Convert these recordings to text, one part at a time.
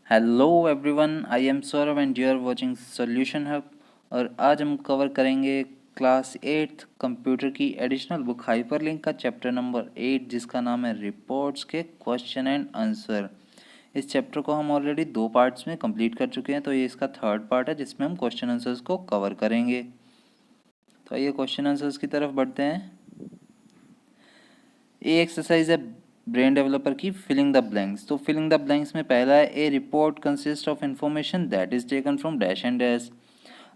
Hello everyone, I am Saurabh and you are watching solution hub. और आज हम cover करेंगे क्लास 8 कंप्यूटर की एडिशनल बुक हाइपरलिंक का चैप्टर नंबर 8, जिसका नाम है रिपोर्ट्स के क्वेश्चन एंड आंसर। इस चैप्टर को हम ऑलरेडी 2 पार्ट्स में कंप्लीट कर चुके हैं, तो ये इसका थर्ड पार्ट है जिसमें हम क्वेश्चन आंसर्स को कवर करेंगे। तो आइए क्वेश्चन आंसर्स की तरफ बढ़ते हैं। ये एक्सरसाइज है ब्रेन डेवलपर की फिलिंग द ब्लैंक्स। तो फिलिंग द ब्लैंक्स में पहला है a report consist of information that is taken from dash and dash.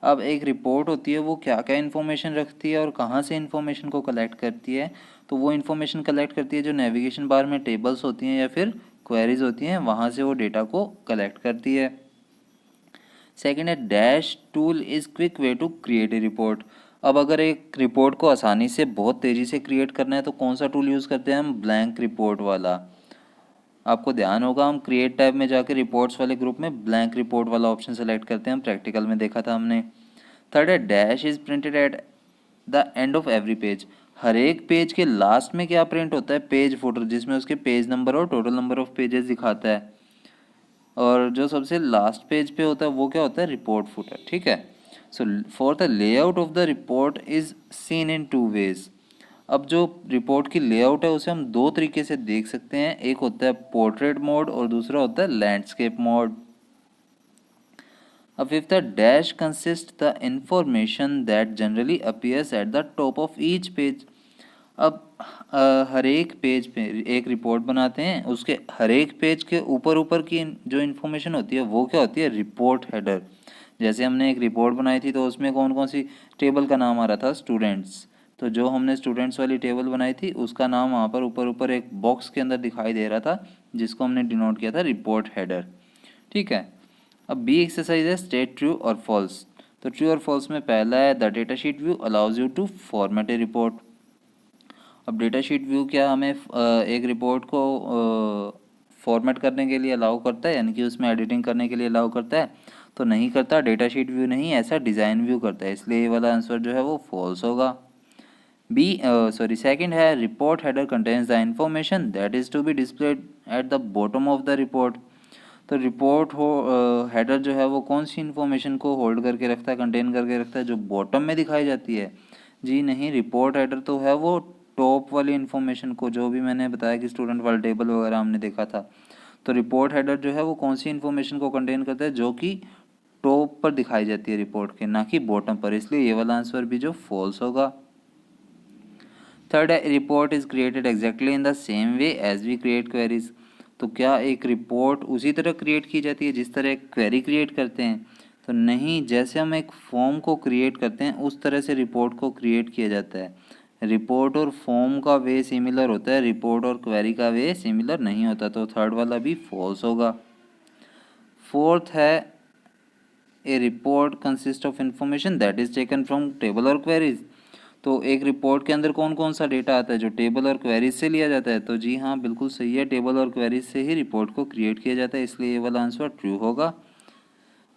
अब एक रिपोर्ट होती है, वो क्या क्या इन्फॉर्मेशन रखती है और कहाँ से इन्फॉर्मेशन को कलेक्ट करती है। तो वो इन्फॉर्मेशन कलेक्ट करती है जो नेविगेशन बार में टेबल्स होती हैं या फिर क्वेरीज होती हैं, वहाँ से वो डेटा को कलेक्ट करती है। सेकेंड है dash tool is quick way to create a report. अब अगर एक रिपोर्ट को आसानी से बहुत तेज़ी से क्रिएट करना है तो कौन सा टूल यूज़ करते हैं हम? ब्लैंक रिपोर्ट वाला। आपको ध्यान होगा, हम क्रिएट टैब में जाकर रिपोर्ट्स वाले ग्रुप में ब्लैंक रिपोर्ट वाला ऑप्शन सेलेक्ट करते हैं, हम प्रैक्टिकल में देखा था हमने। थर्ड है dash is printed at the end of every page. हर एक पेज के लास्ट में क्या प्रिंट होता है? पेज फुटर, जिसमें उसके पेज नंबर और टोटल नंबर ऑफ पेजेस दिखाता है। और जो सबसे लास्ट पेज पे होता है वो क्या होता है? Report footer. ठीक है। So for the layout of the report is seen in two ways. अब जो रिपोर्ट की लेआउट है उसे हम दो तरीके से देख सकते हैं, एक होता है पोर्ट्रेट मोड और दूसरा होता है लैंडस्केप मोड। अब फिफ्थ है dash consist the information that generally appears eight the top of each page. अब हर एक पेज पे एक रिपोर्ट बनाते हैं, उसके हर एक पेज के ऊपर ऊपर की जो इन्फॉर्मेशन होती है वो क्या होती है? Report header. जैसे हमने एक रिपोर्ट बनाई थी तो उसमें कौन कौन सी टेबल का नाम आ रहा था? स्टूडेंट्स। तो जो हमने स्टूडेंट्स वाली टेबल बनाई थी उसका नाम वहाँ पर ऊपर ऊपर एक बॉक्स के अंदर दिखाई दे रहा था, जिसको हमने डिनोट किया था रिपोर्ट हेडर। ठीक है। अब बी एक्सरसाइज है स्टेट ट्रू और फॉल्स। तो ट्रू और फॉल्स में पहला है the data sheet view allows you to format a report. अब डेटा शीट व्यू क्या हमें एक रिपोर्ट को फॉर्मेट करने के लिए अलाउ करता है, यानी कि उसमें एडिटिंग करने के लिए अलाउ करता है? तो नहीं करता। डेटा शीट व्यू नहीं, ऐसा डिज़ाइन व्यू करता है, इसलिए ये वाला आंसर जो है वो फॉल्स होगा। बी सॉरी सेकंड है report header contains the information that is to be displayed at the bottom of the report. तो रिपोर्ट हो हेडर जो है वो कौन सी इन्फॉर्मेशन को होल्ड करके रखता है, कंटेन करके रखता है? जो बॉटम में दिखाई जाती है? जी नहीं, रिपोर्ट हेडर तो है वो टॉप वाली इन्फॉर्मेशन को, जो भी मैंने बताया कि स्टूडेंट वाला टेबल वगैरह हमने देखा था। तो रिपोर्ट हेडर जो है वो कौन सी इन्फॉर्मेशन को कंटेन करता है? जो कि टॉप पर दिखाई जाती है रिपोर्ट के, ना कि बॉटम पर, इसलिए ये वाला आंसर भी जो फॉल्स होगा। थर्ड है report is created exactly in the same way as we create queries. तो क्या एक रिपोर्ट उसी तरह क्रिएट की जाती है जिस तरह एक क्वेरी क्रिएट करते हैं? तो नहीं, जैसे हम एक फॉर्म को क्रिएट करते हैं उस तरह से रिपोर्ट को क्रिएट किया जाता है। रिपोर्ट और फॉर्म का वे सिमिलर होता है, रिपोर्ट और क्वेरी का वे सिमिलर नहीं होता, तो थर्ड वाला भी फॉल्स होगा। फोर्थ है a report consist of information that is taken from table और क्वेरीज। तो एक रिपोर्ट के अंदर कौन कौन सा डेटा आता है जो टेबल और क्वेरीज से लिया जाता है? तो जी हाँ, बिल्कुल सही है, टेबल और क्वेरीज से ही रिपोर्ट को क्रिएट किया जाता है, इसलिए ये वाला आंसर ट्रू होगा।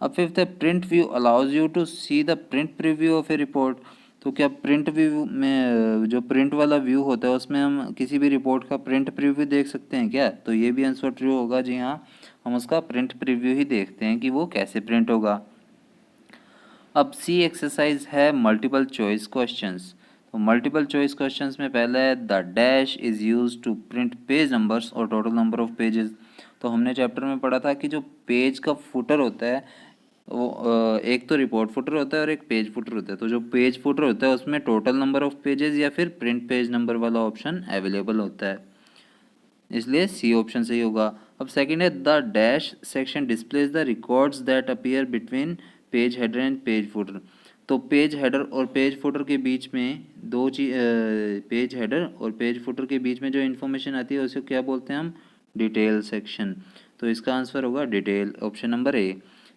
अब फिफ्थ है print view allows you to see the print preview of a report. तो क्या प्रिंट व्यू में जो प्रिंट वाला व्यू होता है उसमें हम किसी भी रिपोर्ट का प्रिंट प्रीव्यू देख सकते हैं क्या? तो ये भी आंसर ट्रू होगा, जी हाँ, हम उसका प्रिंट प्रीव्यू ही देखते हैं कि वो कैसे प्रिंट होगा। अब सी एक्सरसाइज है मल्टीपल चॉइस क्वेश्चंस। तो मल्टीपल चॉइस क्वेश्चंस में पहला है the dash is use to print page numbers और टोटल नंबर ऑफ पेजेस। तो हमने चैप्टर में पढ़ा था कि जो पेज का फुटर होता है वो एक तो रिपोर्ट फुटर होता है और एक पेज फुटर होता है। तो जो पेज फुटर होता है उसमें टोटल नंबर ऑफ पेजेस या फिर प्रिंट पेज नंबर वाला ऑप्शन अवेलेबल होता है, इसलिए सी ऑप्शन सही होगा। अब सेकंड है the dash section displays the records that appear between page header and page footer. तो पेज हेडर और पेज फुटर के बीच में दो चीज, पेज हेडर और पेज फुटर के बीच में जो इन्फॉर्मेशन आती है उसे क्या बोलते हैं हम? Detail section. तो इसका आंसर होगा detail, option number A.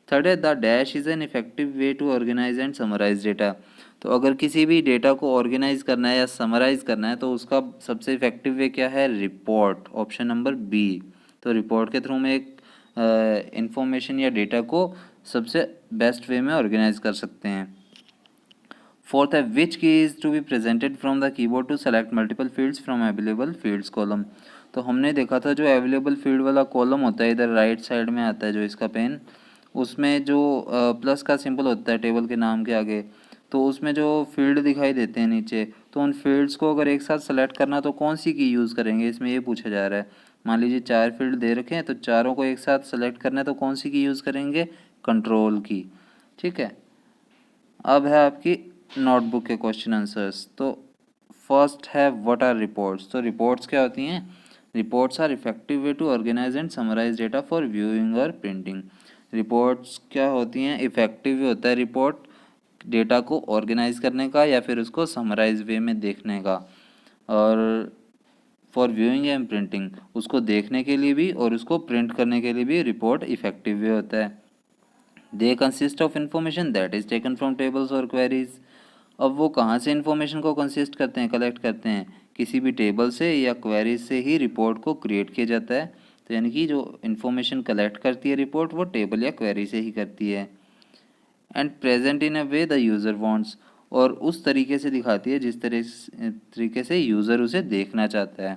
Third है the dash is an effective way to organise and summarise data. तो अगर किसी भी डेटा को ऑर्गेनाइज करना है या समराइज करना है तो उसका सबसे इफेक्टिव वे क्या है? Report, option number B. तो रिपोर्ट के थ्रू में एक इंफॉर्मेशन या डेटा को सबसे बेस्ट वे में ऑर्गेनाइज कर सकते हैं। फोर्थ है which key is to be presented from the keyboard to select multiple fields from available fields column. तो हमने देखा था जो अवेलेबल फील्ड वाला कॉलम होता है इधर राइट साइड में आता है जो इसका पेन, उसमें जो प्लस का सिंबल होता है टेबल के नाम के आगे, तो उसमें जो फील्ड दिखाई देते हैं नीचे, तो उन फील्ड्स को अगर एक साथ सेलेक्ट करना तो कौन सी की यूज़ करेंगे, इसमें ये पूछा जा रहा है। मान लीजिए 4 फील्ड दे रखे हैं तो चारों को एक साथ सेलेक्ट करना है तो कौन सी की यूज़ करेंगे, कंट्रोल की। ठीक है, अब है आपकी नोटबुक के क्वेश्चन आंसर्स। तो फर्स्ट है व्हाट आर रिपोर्ट्स। तो रिपोर्ट्स क्या होती हैं, reports are effective way to organise and summarise data for viewing और प्रिंटिंग। रिपोर्ट्स क्या होती हैं, इफेक्टिव वे होता है रिपोर्ट डेटा को ऑर्गेनाइज करने का या फिर उसको समराइज वे में देखने का, और फॉर व्यूइंग एंड प्रिंटिंग उसको देखने के लिए भी और उसको प्रिंट करने के लिए भी रिपोर्ट इफेक्टिव वे होता है। They consist of information that is taken from tables और क्वेरीज। अब वो कहाँ से इंफॉर्मेशन को कंसिस्ट करते हैं, कलेक्ट करते हैं, किसी भी टेबल से या क्वेरीज से ही रिपोर्ट को क्रिएट किया जाता है। तो यानी कि जो इंफॉर्मेशन कलेक्ट करती है रिपोर्ट वो टेबल या क्वेरी से ही करती है। And present in a way the user wants, और उस तरीके से दिखाती है जिस तरीके से यूज़र उसे देखना चाहता है।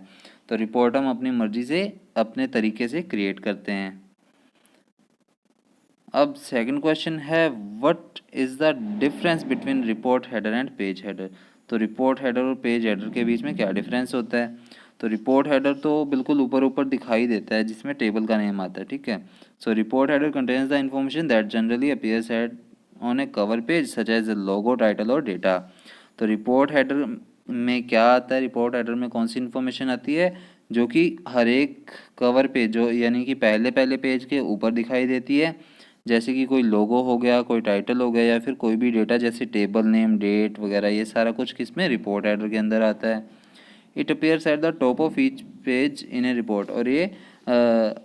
तो रिपोर्ट हम अपनी मर्जी से अपने तरीके से क्रिएट करते हैं। अब सेकंड क्वेश्चन है what is the difference between report header and page header. तो रिपोर्ट हेडर और पेज हेडर के बीच में क्या डिफरेंस होता है। तो रिपोर्ट हेडर तो बिल्कुल ऊपर ऊपर दिखाई देता है जिसमें टेबल का नेम आता है। ठीक है, so report header contains the information that generally appears at on a cover page such as logo, title और डेटा। तो रिपोर्ट हेडर में क्या आता है, रिपोर्ट हेडर में कौन सी इन्फॉर्मेशन आती है जो कि हर एक कवर पेज जो यानी कि पहले पहले पेज के ऊपर दिखाई देती है, जैसे कि कोई लोगो हो गया, कोई टाइटल हो गया या फिर कोई भी डेटा जैसे टेबल नेम, डेट वगैरह, ये सारा कुछ किसमें, रिपोर्ट हेडर के अंदर आता है। It appears eight the top of each page in A report, और ये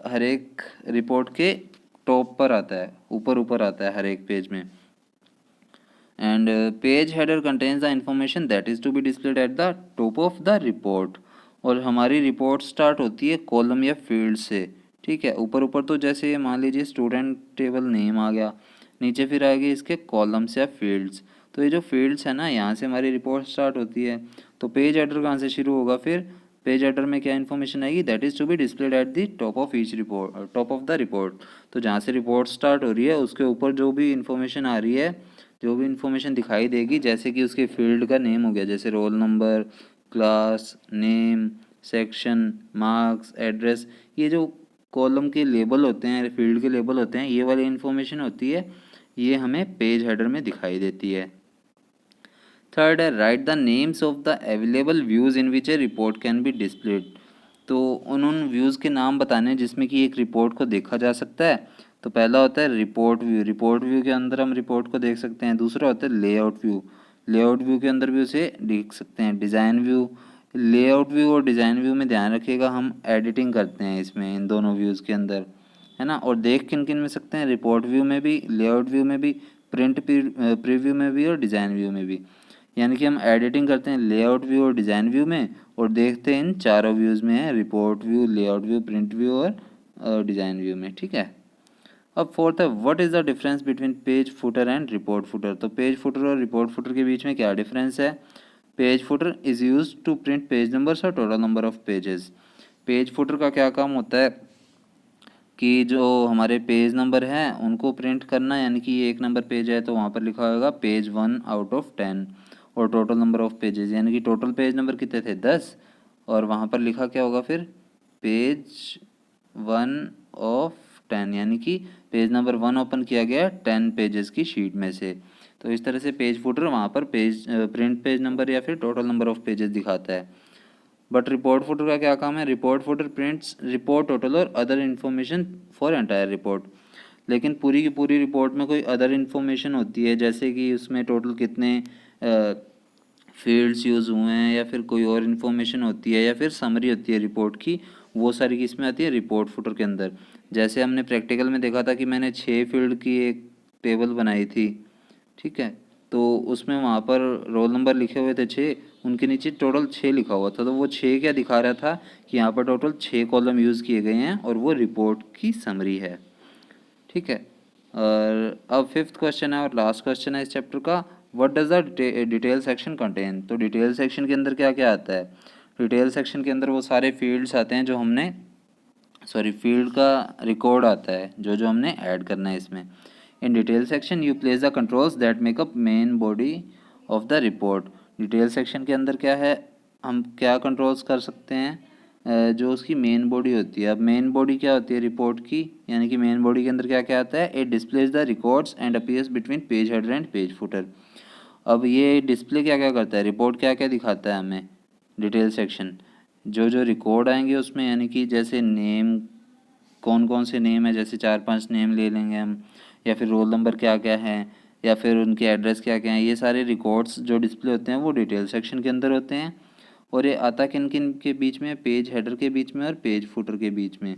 हर एक रिपोर्ट के टॉप पर आता है, ऊपर ऊपर आता है हर एक पेज में। And page header contains the information that is to be displayed at the top of the report, और हमारी रिपोर्ट स्टार्ट होती है कॉलम या फील्ड से। ठीक है, ऊपर ऊपर तो जैसे मान लीजिए स्टूडेंट टेबल नेम आ गया, नीचे फिर आएगी इसके कॉलम्स या फील्ड्स। तो ये जो फील्ड्स है ना, यहाँ से हमारी रिपोर्ट स्टार्ट होती है। तो पेज हेडर कहाँ से शुरू होगा, फिर पेज हेडर में क्या इन्फॉर्मेशन आएगी, that is to be displayed at the top of each report, top of the report. तो जहाँ से रिपोर्ट स्टार्ट हो रही है उसके ऊपर जो भी इन्फॉर्मेशन आ रही है, जो भी इन्फॉर्मेशन दिखाई देगी, जैसे कि उसके फील्ड का नेम हो गया, जैसे roll number, class name, section, marks, address, ये जो कॉलम के लेबल होते हैं, फील्ड के लेबल होते हैं, ये वाली इन्फॉर्मेशन होती है, ये हमें पेज हेडर में दिखाई देती है। थर्ड है right the names of the available views in which A report can be displayed. तो उन व्यूज़ के नाम बताने जिसमें कि एक रिपोर्ट को देखा जा सकता है। तो पहला होता है रिपोर्ट व्यू, रिपोर्ट व्यू के अंदर हम रिपोर्ट को देख सकते हैं। दूसरा होता है लेआउट व्यू, लेआउट व्यू के अंदर भी उसे देख सकते हैं। डिज़ाइन व्यू, लेआउट व्यू और डिज़ाइन व्यू में ध्यान रखिएगा हम एडिटिंग करते हैं इसमें, इन दोनों व्यूज़ के अंदर, है ना। और देख किन किन में सकते हैं, रिपोर्ट व्यू में भी, लेआउट व्यू में भी, प्रिंट प्रीव्यू में भी और डिज़ाइन व्यू में भी। यानी कि हम एडिटिंग करते हैं लेआउट व्यू और डिज़ाइन व्यू में, और देखते हैं इन चारों व्यूज़ में है, report view, layout view, print view और डिज़ाइन व्यू में। ठीक है, अब फोर्थ है what is the difference between page footer and report footer. तो पेज फुटर और रिपोर्ट फुटर के बीच में क्या डिफरेंस है। Page footer is use to print page numbers और total number of pages. Page footer का क्या काम होता है कि जो हमारे पेज नंबर हैं उनको प्रिंट करना, यानी कि ये 1 नंबर पेज है तो वहाँ पर लिखा होगा पेज 1 आउट ऑफ 10, और टोटल नंबर ऑफ पेजेस यानी कि टोटल पेज नंबर कितने थे 10, और वहाँ पर लिखा क्या होगा फिर पेज 1 ऑफ 10, यानी कि पेज नंबर 1 ओपन किया गया 10 पेजेस की शीट में से। तो इस तरह से पेज फुटर वहाँ पर पेज प्रिंट पेज नंबर या फिर टोटल नंबर ऑफ पेजेस दिखाता है। बट रिपोर्ट फुटर का क्या काम है, report footer prints report total और other information for entire report. लेकिन पूरी की पूरी रिपोर्ट में कोई अदर इन्फॉर्मेशन होती है, जैसे कि उसमें टोटल कितने फील्ड्स यूज़ हुए हैं या फिर कोई और इन्फॉर्मेशन होती है या फिर समरी होती है रिपोर्ट की, वो सारी किस में आती है, रिपोर्ट फुटर के अंदर। जैसे हमने प्रैक्टिकल में देखा था कि मैंने 6 फील्ड की एक टेबल बनाई थी। ठीक है, तो उसमें वहाँ पर रोल नंबर लिखे हुए थे 6, उनके नीचे टोटल 6 लिखा हुआ था। तो वो 6 क्या दिखा रहा था कि यहाँ पर टोटल 6 कॉलम यूज़ किए गए हैं और वो रिपोर्ट की समरी है। ठीक है, और अब फिफ्थ क्वेश्चन है और लास्ट क्वेश्चन है इस चैप्टर का, what does the detail section contain. तो डिटेल सेक्शन के अंदर क्या क्या आता है? डिटेल सेक्शन के अंदर वो सारे फील्ड्स आते हैं जो हमने फील्ड का रिकॉर्ड आता है जो जो हमने ऐड करना है इसमें। In detail section you place the controls that make up main body of the report. Detail section के अंदर क्या है, हम क्या कंट्रोल्स कर सकते हैं, जो उसकी मेन बॉडी होती है। अब मेन बॉडी क्या होती है रिपोर्ट की, यानी कि मेन बॉडी के अंदर क्या क्या आता है, it displays the records and appears between page header and page footer. अब ये डिस्प्ले क्या क्या करता है, रिपोर्ट क्या क्या दिखाता है हमें, डिटेल सेक्शन जो जो रिकॉर्ड आएंगे उसमें, यानी कि जैसे नेम, कौन कौन से नेम है, जैसे 4-5 नेम ले लेंगे हम, या फिर रोल नंबर क्या क्या है, या फिर उनके एड्रेस क्या क्या हैं, ये सारे रिकॉर्ड्स जो डिस्प्ले होते हैं वो डिटेल सेक्शन के अंदर होते हैं। और ये आता किन किन के बीच में, पेज हेडर के बीच में और पेज फुटर के बीच में।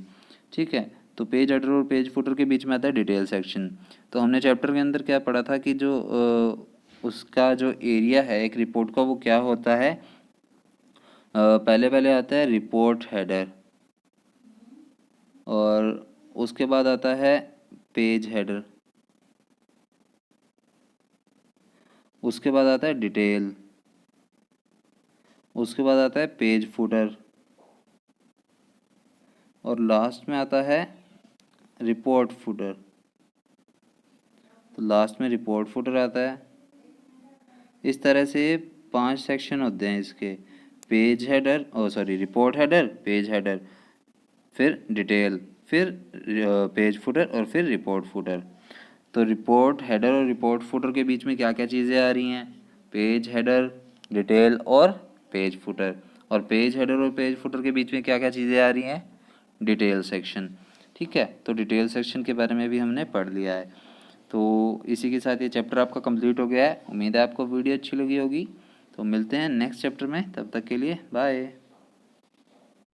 ठीक है, तो पेज हेडर और पेज फुटर के बीच में आता है डिटेल सेक्शन। तो हमने चैप्टर के अंदर क्या पढ़ा था कि जो उसका जो एरिया है एक रिपोर्ट का वो क्या होता है, पहले पहले आता है रिपोर्ट हेडर, और उसके बाद आता है पेज हेडर, उसके बाद आता है डिटेल, उसके बाद आता है पेज फुटर, और लास्ट में आता है रिपोर्ट फुटर। तो लास्ट में रिपोर्ट फुटर आता है। इस तरह से 5 सेक्शन होते हैं इसके, page header, report header, page header, फिर डिटेल, फिर पेज फुटर, और फिर रिपोर्ट फुटर। तो रिपोर्ट हेडर और रिपोर्ट फुटर के बीच में क्या क्या चीज़ें आ रही हैं, पेज हेडर, डिटेल और पेज फुटर। और पेज हेडर और पेज फुटर के बीच में क्या क्या चीज़ें आ रही हैं, डिटेल सेक्शन। ठीक है, तो डिटेल सेक्शन के बारे में भी हमने पढ़ लिया है। तो इसी के साथ ये चैप्टर आपका कंप्लीट हो गया है। उम्मीद है आपको वीडियो अच्छी लगी होगी। तो मिलते हैं नेक्स्ट चैप्टर में, तब तक के लिए बाय।